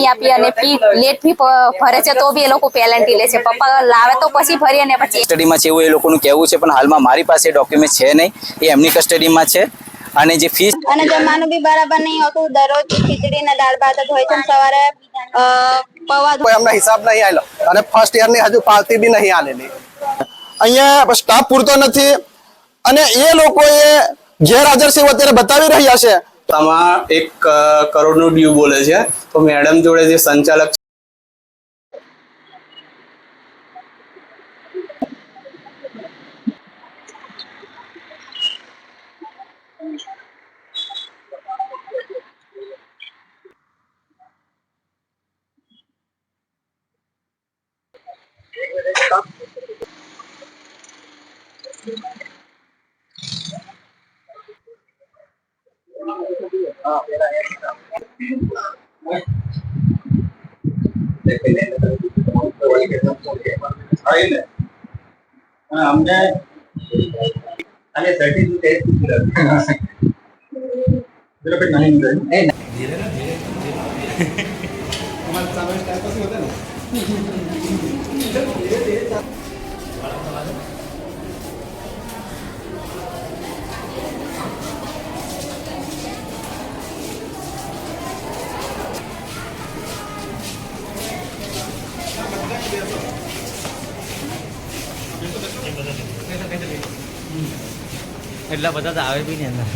નહીં આપી અને ફી લેટ ફી ભરે છે તો બી એ લોકો પેનલ્ટી લે છે। પપ્પા લાવે તો પછી ભરી અને પછી કસ્ટડીમાં છે એવું એ લોકોનું કહેવું છે, પણ હાલમાં મારી પાસે ડોક્યુમેન્ટ છે નહીં, એ એમની કસ્ટડીમાં છે। અને જે ફીસ અને જમવાનું બી બરાબર નહીં હોતું, દરરોજ ખીચડી ને દાળ ભાત જ હોય છે। સવારે પૌવા કોઈ અમને હિસાબ નહીં આવેલો અને ફર્સ્ટ યર ની હજુ પાવતી બી નહીં આલેલી। અહીંયા સ્ટાફ પૂરતો નથી અને એ લોકોએ ગેરહાજર સેવા અત્યારે બતાવી રહ્યા છે। આમાં 1 કરોડનું ડ્યુ બોલે છે, તો મેડમ જોડે જે સંચાલક हमने अरे सर्टिफिकेट मेरा पे नहीं धीरे धीरे हमारा सामने टाइम पास होता है ना। એટલા બધા તો આવે બી નહીં અંદર।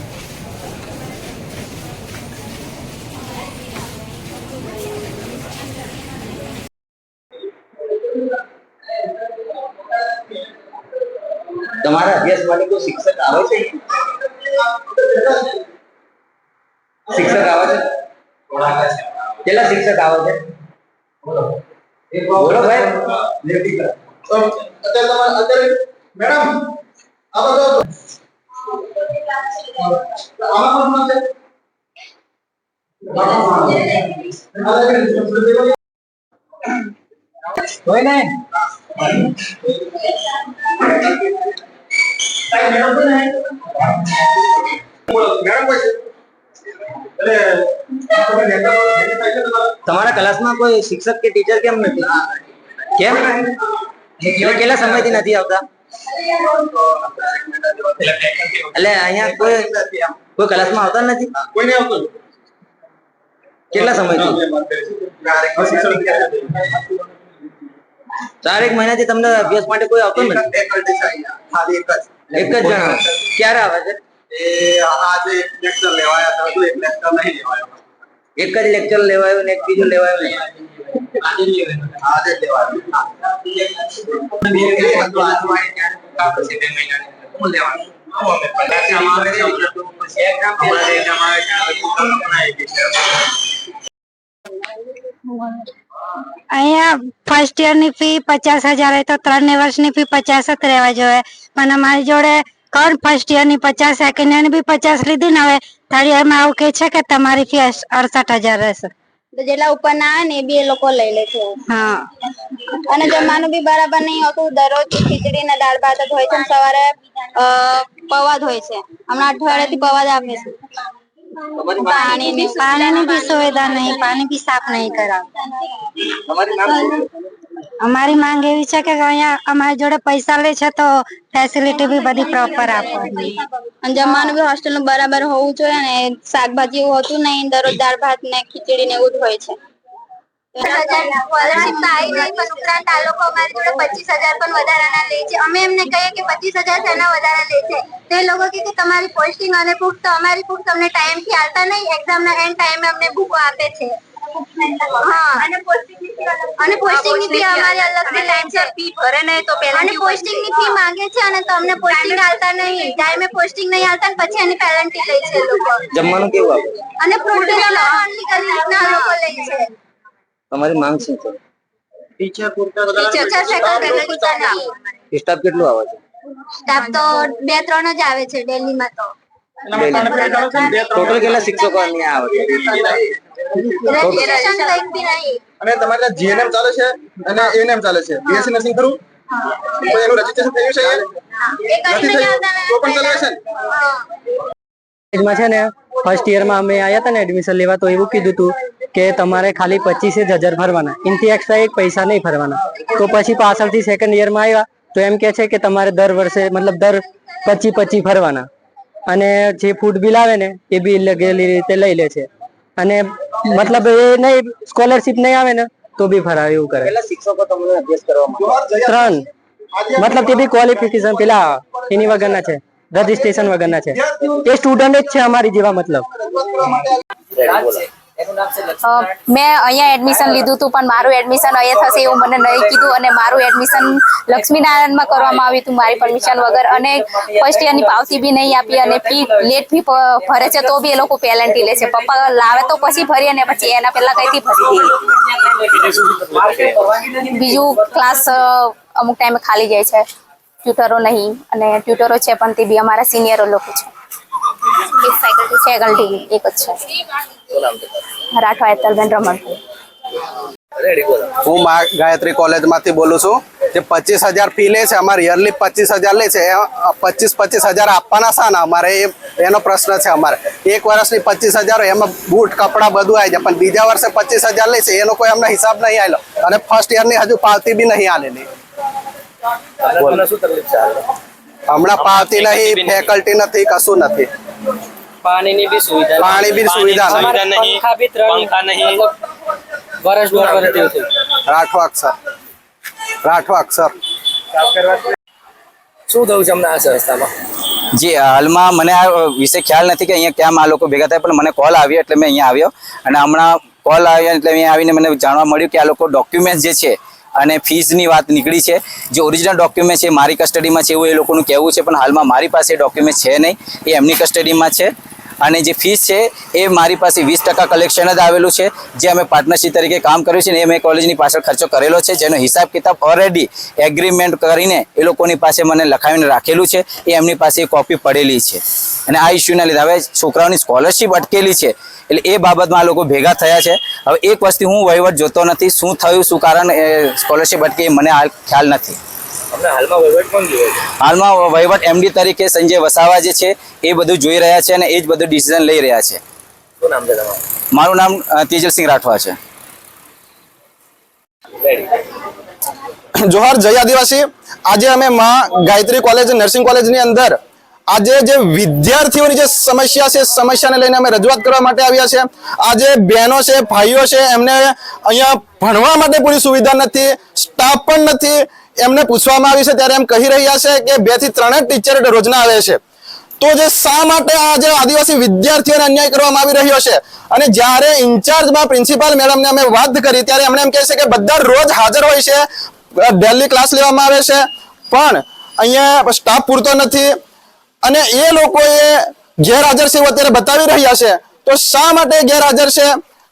તમારા અભ્યાસ માટે કોઈ શિક્ષક આવે છે? શિક્ષક આવે છે? કેટલા શિક્ષક આવે છે? બોલો ભાઈ। અત્યારે મેડમ આ બધો કોઈ નહીં તમારા ક્લાસમાં કોઈ શિક્ષક કે ટીચર કેમ નથી? કેમ કેટલા સમયથી નથી આવતા? એટલે અહીંયા કોઈ ક્લાસમાં આવતા નથી? કોઈ નહીં આવતું? કેટલા સમયથી? 4 મહિનાથી તમને અભ્યાસ માટે કોઈ આવતો નથી? એક જ જણા ક્યારે આવે છે? આજે લેક્ચર લેવાયા હતા, એક લેક્ચર નહીં લેવાયો। એક જ લેક્ચર લેવાયો ને એક બીજું લેવાયો નહીં? આજે લેવાયો। અહીંયા ફર્સ્ટ યર ની ફી 50,000 હોય તો 3 વર્ષની ફી 50 જ રહેવા જોઈએ, પણ અમારી જોડે કોણ ફર્સ્ટ યર ની 50, સેકન્ડ યર ની બી 50 લીધી ને, હવે થર્ડ યર માં આવું કે છે કે તમારી ફી 68,000 રહેશે। તો જેટલા ઉપર ના આવે ને એ બી એ લોકો લઈ લે છે। હા, અને જમવાનું બી બરાબર નહીં હોતું, દરરોજ ખીચડી ને દાળ ભાત જ હોય છે। સવારે પૌવા જ હોય છે, હમણાં અઠવાડિયાથી પૌવા જ આપે છે। પાણીની બી સુવિધા નહીં, પાણી બી સાફ નહીં કરાવતા। અમારી માંગ એવી છે કે અહીંયા અમારી જોડે પૈસા લે છે તો ફેસિલિટી બી બધી પ્રોપર આપવાની, અને જમવાનું બી હોસ્ટેલ નું બરાબર હોવું જોઈએ, અને શાકભાજી એવું હોતું નહીં, દરરોજ દાળ ભાત ને ખીચડી ને એવું જ હોય છે। સ્કોલરશીપ તો આવી નહીં, પણ ઉપરાંત આ લોકો અમારી જોડે 25,000 પણ વધારાના લે છે। અમે એમને કહીએ કે 25,000 શેના વધારા લે છે, તો એ લોકો કહે કે તમારી પોસ્ટિંગ અને બુક, તો અમારી બુક તમને ટાઈમ થી આવતા નહીં, એક્ઝામ ના એન્ડ ટાઈમે અમને બુકો આપે છે। હા, અને પોસ્ટિંગ ની ફી અમારી અલગથી ટાઈમ છે, ફી ભરે નહીં તો પહેલા અને પોસ્ટિંગ ની ફી માંગે છે, અને તમને પોસ્ટિંગ આવતા નહીં, ટાઈમે પોસ્ટિંગ નહીં આવતા ને પછી એની પેનલ્ટી લે છે લોકો। જમવાનું કેવું આપે? અને પ્રોટીન ઓનલી કરી રીતના લોકો લે છે। તમારી માંગ શું છે? ટીચર સેકન્ડ સ્ટાફ કેટલું આવે છે? સ્ટાફ તો 2-3 જ આવે છે દિલ્હી માં। તો ટોટલ કેટલા શિક્ષકો અહીંયા આવે છે? રજીસ્ટ્રેશન કંઈક બી નહીં। અને તમારે જીએનએમ ચાલે છે અને એએનએમ ચાલે છે, બીએસસી નર્સિંગ ખરું? તો એનું રજીસ્ટ્રેશન થયું છે? એ કરી નહીં આવતા તો પણ ચાલે છે। માં છે ને ફર્સ્ટ યરમાં અમે આવ્યા હતા ને એડમિશન લેવા તો એવું કીધું હતું કે તમારે ખાલી 25,000 ભરવાના, એનાથી એક્સ્ટ્રા એક પૈસા નહીં ભરવાના. તો પછી પાછળથી સેકન્ડ યરમાં આવ્યા તો એમ કે છે કે તમારે દર વર્ષે મતલબ દર 25 ભરવાના, અને જે ફૂડ બિલ આવે ને એ બી લગેલી રીતે લઈ લે છે, અને મતલબ એ નહીં સ્કોલરશીપ નહીં આવે ને તો બી ભરાવે એવું કરે. શિક્ષકો તમને અભ્યાસ કરવામાં 3 મતલબ તે બી ક્વોલિફિકેશન પેલા એની વગરના છે, રજીસ્ટ્રેશન વગરના છે, એ સ્ટુડન્ટ જ છે અમારી જેવા. મતલબ મેં અહીંયા એડમિશન લીધું હતું પણ મારું એડમિશન અહીંયા થશે એવું મને નહીં કીધું, અને મારું એડમિશન લક્ષ્મીનારાયણમાં કરવામાં આવ્યું હતું મારી પરમિશન વગર, અને ફર્સ્ટ યરની પાવતી બી નહીં આપી, અને લેટ ફી ભરે છે તો બી એ લોકો પેનલ્ટી લે છે. પપ્પા લાવે તો પછી ભરીએ ને પછી એના પહેલા કઈથી ભરી દઈએ. બીજું ક્લાસ અમુક ટાઈમે ખાલી જાય છે, ટ્યુટરો નહીં, અને ટ્યુટરો છે પણ તે બી અમારા સિનિયરો લોકો છે. ફેકલ્ટી એક જ છે, રાઠવા હેતલબેન રમણભાઈ. હું ગાયત્રી કોલેજમાંથી બોલું છું. જે 25,000 ફી લે છે, અમારે યરલી 25,000 લે છે, 25,000 આપવાના છે ને અમારે એનો પ્રશ્ન છે. અમારે એક વર્ષની 25,000 એમાં બૂટ કપડા બધું આવી જાય, પણ બીજા વર્ષે 25,000 લે છે એનો કોઈ અમને હિસાબ નહીં આવેલો, અને ફર્સ્ટ યરની હજુ પાવતી બી નહીં આલેલી. હમણાં પાવતી નહીં, ફેકલ્ટી નથી, કશું નથી. પાણીની બી સુવિધા પાણી બી સુવિધા નહીં. પંખા નહીં, વર્ષ દોઢ વર્ષ જેવું થયું. રાઠવા અક્ષર શું થયું છે અમને આ સંસ્થામાં? જી હાલમાં મને આ વિશે ખ્યાલ નથી કે અહીંયા કેમ આ લોકો ભેગા થાય, પણ મને કોલ આવ્યો એટલે મેં અહીંયા આવ્યો, અને હમણાં કોલ આવ્યો એટલે અહીંયા આવીને મને જાણવા મળ્યું કે આ લોકો ડોક્યુમેન્ટ જે છે અને ફીસની વાત નીકળી છે. જે ઓરિજિનલ ડોક્યુમેન્ટ છે મારી કસ્ટડીમાં છે એવું એ લોકોનું કહેવું છે, પણ હાલમાં મારી પાસે ડોક્યુમેન્ટ છે નહીં, એ એમની કસ્ટડીમાં છે. અને જે ફીસ છે એ મારી પાસે 20% કલેક્શન જ આવેલું છે, જે અમે પાર્ટનરશિપ તરીકે કામ કર્યું છે ને એ મેં કોલેજની પાછળ ખર્ચો કરેલો છે, જેનો હિસાબ કિતાબ ઓલરેડી એગ્રીમેન્ટ કરીને એ લોકોની પાસે મને લખાવીને રાખેલું છે, એ એમની પાસે કોપી પડેલી છે. અને આ ઇસ્યુના લીધે હવે છોકરાઓની સ્કોલરશિપ અટકેલી છે, એટલે એ બાબતમાં આ લોકો ભેગા થયા છે. હવે એક વસ્તુ હું વહીવટ જોતો નથી, શું થયું શું કારણ સ્કોલરશિપ અટકે એ મને હાલ ખ્યાલ નથી. હાલમાં વહીવટ એમડી તરીકે સંજય વસાવા જે છે એ બધું જોઈ રહ્યા છે, અને એ જ બધું ડિસિઝન લઈ રહ્યા છે. મારું નામ તેજલસિંહ રાઠવા છે. જોહાર જય આદિવાસી. આજે અમે ગાયત્રી કોલેજ નર્સિંગ કોલેજની અંદર આજે જે વિદ્યાર્થીઓની જે સમસ્યા છે, સમસ્યાને લઈને અમે રજૂઆત કરવા માટે આવ્યા છે. આજે બહેનો છે, ભાઈઓ છે, એમને અહીંયા ભણવા માટે પૂરી સુવિધા નથી, સ્ટાફ પણ નથી. એમને પૂછવામાં આવ્યું છે ત્યારે એમ કહી રહ્યા છે કે 2 થી 3 ટીચર રોજના આવે છે. તો જે શા માટે આજે આદિવાસી વિદ્યાર્થીઓને અન્યાય કરવામાં આવી રહ્યો છે? અને જ્યારે ઇન્ચાર્જમાં પ્રિન્સિપાલ મેડમને અમે વાત કરી ત્યારે એમણે એમ કહે છે કે બધા રોજ હાજર હોય છે, ડેલી ક્લાસ લેવામાં આવે છે, પણ અહીંયા સ્ટાફ પૂરતો નથી, અને એ લોકોએ ગેરહાજર છે અત્યારે બતાવી રહ્યા છે. તો શા માટે ગેરહાજર છે,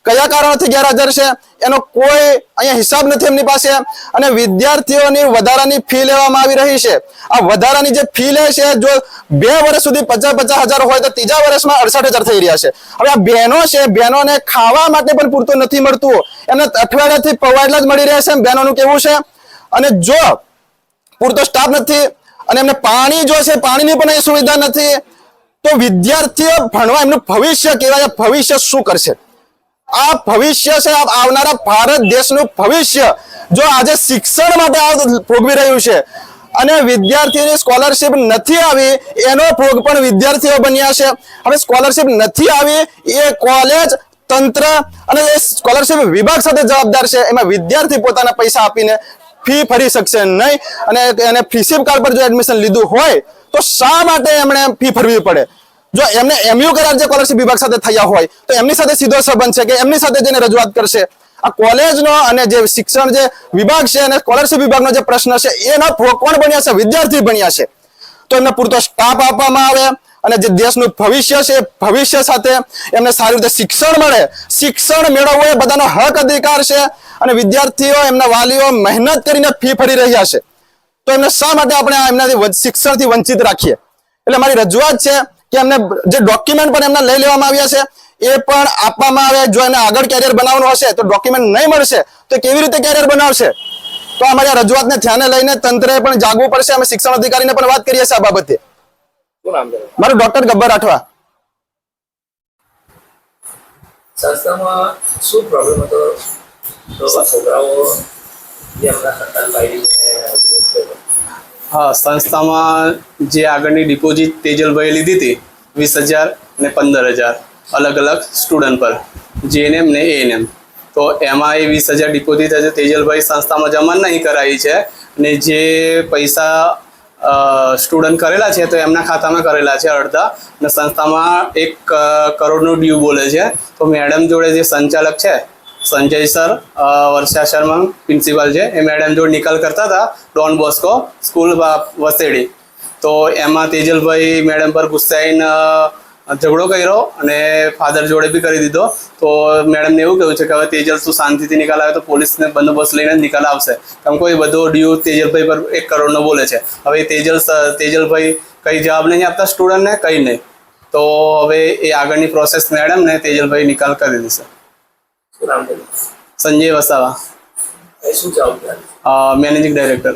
કયા કારણોથી ગેરહાજર છે, એનો કોઈ અહીંયા હિસાબ નથી એમની પાસે. અને વિદ્યાર્થીઓની વધારાની ફી લેવામાં આવી રહી છે. આ વધારાની જે ફી લે છે, જો 2 વર્ષ સુધી 50,000 હોય તો ત્રીજા વર્ષમાં 68,000 થઈ રહ્યા છે. હવે આ બહેનો છે, બહેનોને ખાવા માટે પણ પૂરતું નથી મળતું, એમને અઠવાડિયાથી પૌવાડલા જ મળી રહ્યા છે, બહેનોનું કેવું છે. અને જો પૂરતો સ્ટાફ નથી અને એમને પાણી જો છે, પાણીની પણ અહીં સુવિધા નથી, તો વિદ્યાર્થીઓ ભણવા એમનું ભવિષ્ય કહેવાય, ભવિષ્ય શું કરશે? આ ભવિષ્ય છે, આવનારા ભારત દેશનું ભવિષ્ય જો આજે શિક્ષણ માટે ભોગવી રહ્યું છે, અને વિદ્યાર્થીઓની સ્કોલરશિપ નથી આવી એનો ભોગ પણ વિદ્યાર્થીઓ બન્યા છે. હવે સ્કોલરશિપ નથી આવી એ કોલેજ તંત્ર અને એ સ્કોલરશિપ વિભાગ સાથે જવાબદાર છે. એમાં વિદ્યાર્થી પોતાના પૈસા આપીને ફી ભરી શકશે નહીં, અને એને ફીસીપ કાર્ડ પર જો એડમિશન લીધું હોય તો શા માટે એમણે ફી ભરવી પડે? જો એમને એમયુ કરાર જે સ્કોલરશિપ વિભાગ સાથે થયા હોય તો એમની સાથે સીધો સંબંધ છે કે એમની સાથે જઈને રજૂઆત કરશે. આ કોલેજનો અને જે શિક્ષણ જે વિભાગ છે અને સ્કોલરશિપ વિભાગનો જે પ્રશ્ન છે એના ભોગ કોણ બન્યા છે? વિદ્યાર્થી બન્યા છે. તો એમને પૂરતો સ્ટાફ આપવામાં આવે, અને જે દેશનું ભવિષ્ય છે ભવિષ્ય સાથે એમને સારી રીતે શિક્ષણ મળે. શિક્ષણ મેળવવું એ બધાનો હક અધિકાર છે, અને વિદ્યાર્થીઓ એમના વાલીઓ મહેનત કરીને ફી ભરી રહ્યા છે, તો એમને શા માટે આપણે એમનાથી શિક્ષણથી વંચિત રાખીએ? એટલે મારી રજૂઆત છે કે એમને જે ડોક્યુમેન્ટ પણ એમના લઈ લેવામાં આવ્યા છે એ પણ આપવામાં આવે. જો એને આગળ કેરિયર બનાવવાનું હશે તો ડોક્યુમેન્ટ નહીં મળશે તો કેવી રીતે કેરિયર બનાવશે? તો અમારી આ રજૂઆતને ધ્યાને લઈને તંત્રએ પણ જાગવું પડશે. અમે શિક્ષણ અધિકારીને પણ વાત કરીએ છીએ આ બાબતે. મારું ડોક્ટર ગબ્બર રાઠવા. સંસ્થામાં શું પ્રોબ્લેમ હતો તો છોકરાઓ જે હમણાં હડતાલ પાડી હા, સંસ્થામાં જે આગળની ડિપોઝિટ તેજલભાઈ લીધી હતી 20,000 અને 15,000 અલગ અલગ સ્ટુડન્ટ પર, JNM ને ANM, તો એમાં એ 20,000 ડિપોઝિટ હશે તેજલભાઈ સંસ્થામાં જમા નહીં કરાવી છે, અને જે પૈસા સ્ટુડન્ટ કરેલા છે તો એમના ખાતામાં કરેલા છે અડધા, અને સંસ્થામાં 1 કરોડનું ડ્યુ બોલે છે. તો મેડમ જોડે જે સંચાલક છે સંજય સર, વર્ષા શર્મા પ્રિન્સિપાલ છે, એ મેડમ જોડે નિકાલ કરતા હતા ડોન બોસ્કો સ્કૂલ વસેડી. તો એમાં તેજલભાઈ મેડમ પર ગુસ્સાઈને ઝઘડો કર્યો અને ફાધર જોડે બી કરી દીધો. તો મેડમને એવું કહ્યું છે કે હવે તેજલ તું શાંતિથી નિકાલ આવે તો પોલીસને બંદોબસ્ત લઈને નિકાલ આવશે, કેમ કોઈ બધો ડ્યુ તેજલભાઈ પર 1 કરોડનો બોલે છે. હવે તેજલભાઈ કઈ જવાબ નહીં આપતા સ્ટુડન્ટને, કંઈ નહીં. તો હવે એ આગળની પ્રોસેસ મેડમને તેજલભાઈ નિકાલ કરી દેશે. શું નામ છે? સંજય વસાવા, શું જવાબદારી? Managing director.